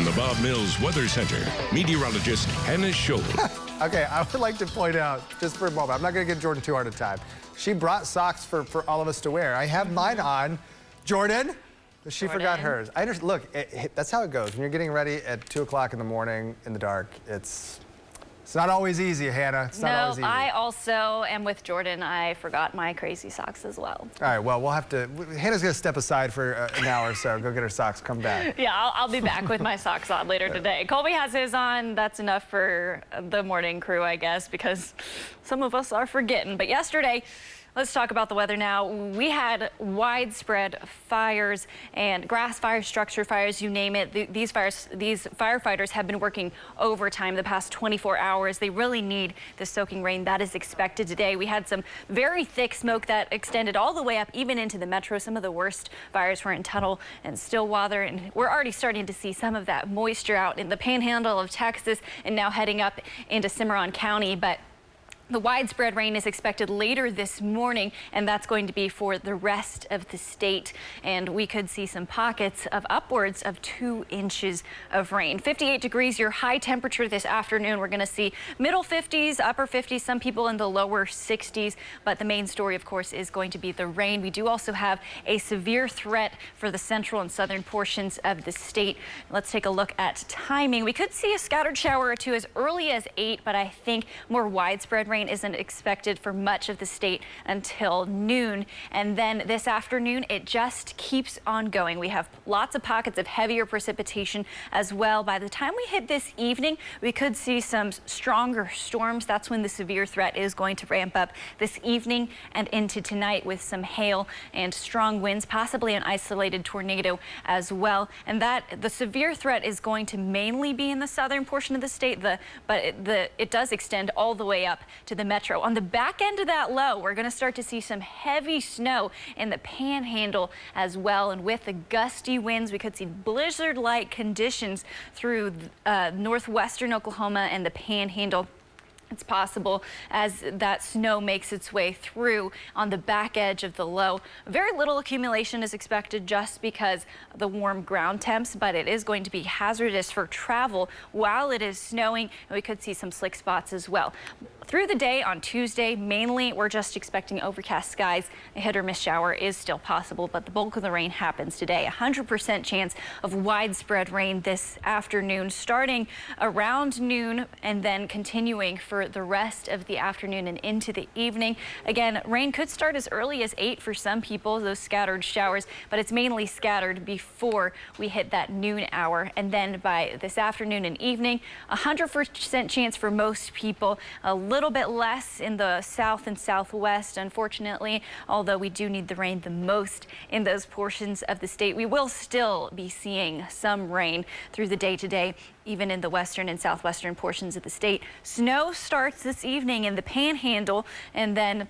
From the Bob Mills Weather Center, meteorologist Hannah Scholl. Okay, I would like to point out, just for a moment, I'm not going to give Jordan too hard a time. She brought socks for all of us to wear. I have mine on. Jordan? She forgot hers. I understand. Look, that's how it goes. When you're getting ready at 2 o'clock in the morning in the dark, it's not always easy, Hannah. It's not always easy. No, I also am with Jordan. I forgot my crazy socks as well. All right, well, we'll have to, Hannah's going to step aside for an hour or so, go get her socks, come back. Yeah, I'll be back with my socks on later today. Colby has his on. That's enough for the morning crew, I guess, because some of us are forgetting. But yesterday, let's talk about the weather now. We had widespread fires and grass fires, structure fires, you name it. These firefighters have been working overtime the past 24 hours. They really need the soaking rain that is expected today. We had some very thick smoke that extended all the way up even into the metro. Some of the worst fires were in Tuttle and Stillwater, and we're already starting to see some of that moisture out in the panhandle of Texas and now heading up into Cimarron County. But the widespread rain is expected later this morning, and that's going to be for the rest of the state. And we could see some pockets of upwards of 2 inches of rain. 58 degrees, your high temperature this afternoon. We're going to see middle 50s, upper 50s, some people in the lower 60s. But the main story, of course, is going to be the rain. We do also have a severe threat for the central and southern portions of the state. Let's take a look at timing. We could see a scattered shower or two as early as 8, but I think more widespread rain isn't expected for much of the state until noon. And then this afternoon, it just keeps on going. We have lots of pockets of heavier precipitation as well. By the time we hit this evening, we could see some stronger storms. That's when the severe threat is going to ramp up this evening and into tonight with some hail and strong winds, possibly an isolated tornado as well. And the severe threat is going to mainly be in the southern portion of the state, but it does extend all the way up to the metro. On the back end of that low, we're going to start to see some heavy snow in the panhandle as well. And with the gusty winds, we could see blizzard-like conditions through northwestern Oklahoma and the panhandle. It's possible as that snow makes its way through on the back edge of the low. Very little accumulation is expected just because of the warm ground temps, but it is going to be hazardous for travel while it is snowing, and we could see some slick spots as well. Through the day on Tuesday, mainly we're just expecting overcast skies. A hit or miss shower is still possible, but the bulk of the rain happens today. 100% chance of widespread rain this afternoon, starting around noon and then continuing for the rest of the afternoon and into the evening. Again, rain could start as early as 8 for some people, those scattered showers, but it's mainly scattered before we hit that noon hour. And then by this afternoon and evening, 100% chance for most people. A little bit less in the south and southwest, unfortunately, although we do need the rain the most in those portions of the state. We will still be seeing some rain through the day today, even in the western and southwestern portions of the state. Snow starts this evening in the panhandle, and then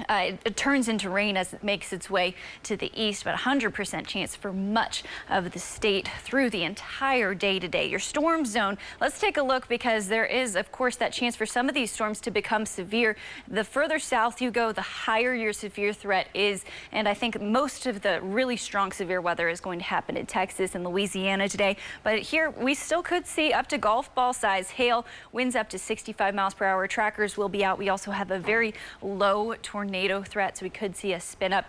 it turns into rain as it makes its way to the east, but 100% chance for much of the state through the entire day today. Your storm zone, let's take a look, because there is, of course, that chance for some of these storms to become severe. The further south you go, the higher your severe threat is, and I think most of the really strong severe weather is going to happen in Texas and Louisiana today. But here we still could see up to golf ball size hail, winds up to 65 miles per hour. Trackers will be out. We also have a very low tornado threat, so we could see a spin up.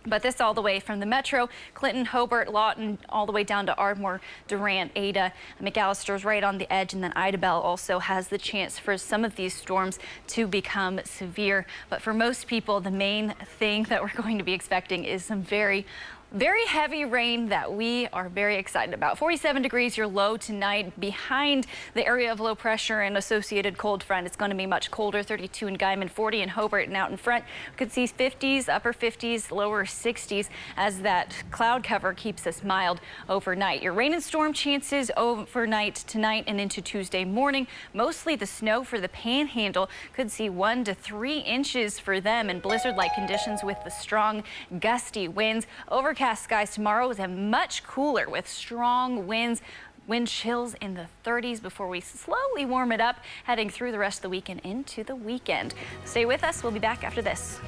But this all the way from the metro, Clinton, Hobart, Lawton, all the way down to Ardmore, Durant, Ada, McAllister's right on the edge, and then Idabel also has the chance for some of these storms to become severe. But for most people, the main thing that we're going to be expecting is some very heavy rain that we are very excited about. 47 degrees, your low tonight. Behind the area of low pressure and associated cold front, it's going to be much colder. 32 in Guyman, 40 in Hobart, and out in front, we could see 50s, upper 50s, lower 60s as that cloud cover keeps us mild overnight. Your rain and storm chances overnight tonight and into Tuesday morning. Mostly the snow for the panhandle. Could see 1 to 3 inches for them, and blizzard-like conditions with the strong gusty winds. Overcast skies tomorrow with a much cooler with strong winds. Wind chills in the 30s before we slowly warm it up, heading through the rest of the weekend into the weekend. Stay with us. We'll be back after this.